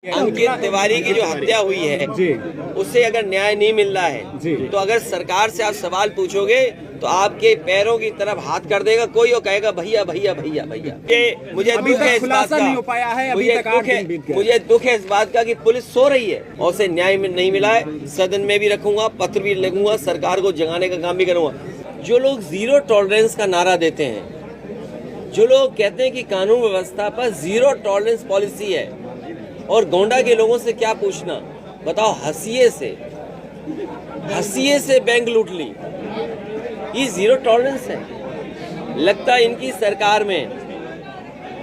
अंकित तिवारी की जो हत्या हुई है उससे अगर न्याय नहीं मिल रहा है तो अगर सरकार से आप सवाल पूछोगे तो आपके पैरों की तरफ हाथ कर देगा कोई और कहेगा भैया भैया भैया भैया। मुझे दुख है इस बात का, मुझे दुख है इस बात का कि पुलिस सो रही है और उसे न्याय नहीं मिला है। सदन में भी रखूंगा, पत्र भी लिखूंगा, सरकार को जगाने का काम भी करूंगा। जो लोग जीरो टॉलरेंस का नारा देते हैं, जो लोग कहते हैं कि कानून व्यवस्था पर जीरो टॉलरेंस पॉलिसी है, और गोंडा के लोगों से क्या पूछना, बताओ, हंसिए से बैंक लूट ली, ये जीरो टॉलरेंस है। लगता है इनकी सरकार में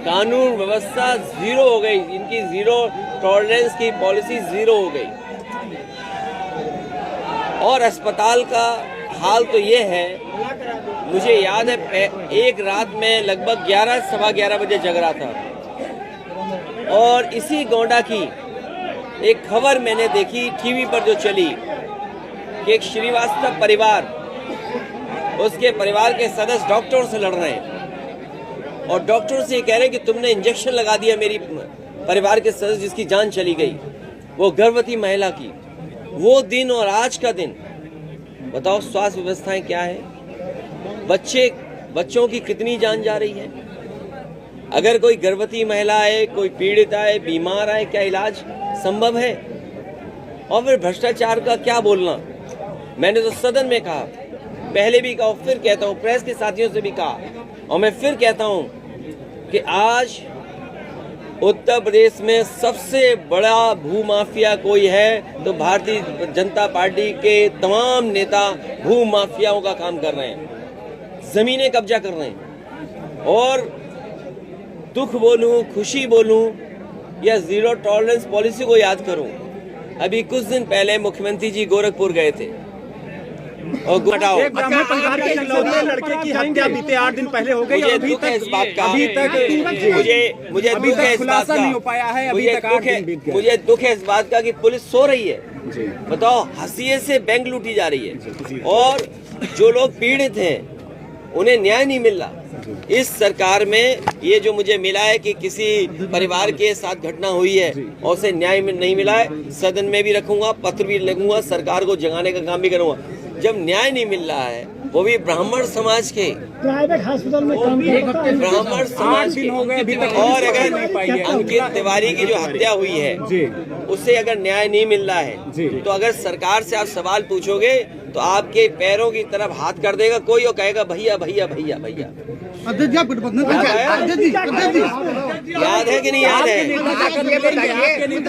कानून व्यवस्था जीरो हो गई, इनकी जीरो टॉलरेंस की पॉलिसी जीरो हो गई। और अस्पताल का हाल तो ये है, मुझे याद है एक रात में लगभग 11 सवा 11 बजे जग रहा था और इसी गोंडा की एक खबर मैंने देखी टीवी पर जो चली कि एक श्रीवास्तव परिवार, उसके परिवार के सदस्य डॉक्टर से लड़ रहे हैं और डॉक्टर से कह रहे हैं कि तुमने इंजेक्शन लगा दिया मेरी परिवार के सदस्य जिसकी जान चली गई, वो गर्भवती महिला की। वो दिन और आज का दिन, बताओ स्वास्थ्य व्यवस्थाएं क्या है, बच्चों की कितनी जान जा रही है। अगर कोई गर्भवती महिला है, कोई पीड़ित है, बीमार है, क्या इलाज संभव है? और फिर भ्रष्टाचार का क्या बोलना। मैंने तो सदन में कहा, पहले भी कहा, फिर कहता हूं, प्रेस के साथियों से भी कहा और मैं फिर कहता हूं कि आज उत्तर प्रदेश में सबसे बड़ा भूमाफिया कोई है तो भारतीय जनता पार्टी के तमाम नेता भूमाफियाओं का काम कर रहे हैं, जमीनें कब्जा कर रहे हैं। और दुख बोलूं, खुशी बोलूं या जीरो टॉलरेंस पॉलिसी को याद करूं, अभी कुछ दिन पहले मुख्यमंत्री जी गोरखपुर गए थे और हटाओ, एक ब्राह्मण परिवार के इकलौते लड़के की हत्या बीते 8 दिन पहले हो गई। मुझे दुख है इस बात का, मुझे दुख है इस बात का, नहीं हो पाया है, मुझे दुख है इस बात का कि पुलिस सो रही है। बताओ, हंसिए से बैंक लूटी जा रही है और जो लोग पीड़ित हैं उन्हें न्याय नहीं मिल रहा। इस सरकार में ये जो मुझे मिला है कि किसी परिवार के साथ घटना हुई है और उसे न्याय नहीं मिला है, सदन में भी रखूंगा, पत्र भी लिखूंगा, सरकार को जगाने का काम भी करूंगा। जब न्याय नहीं मिल रहा है, वो भी ब्राह्मण समाज के, प्राइवेट हॉस्पिटल में काम ब्राह्मण समाज के, और अगर अंकित तिवारी की जो हत्या हुई है उससे अगर न्याय नहीं मिल रहा है तो अगर सरकार से आप सवाल पूछोगे तो आपके पैरों की तरफ हाथ कर देगा कोई और कहेगा भैया भैया भैया भैया। याद है कि नहीं याद है?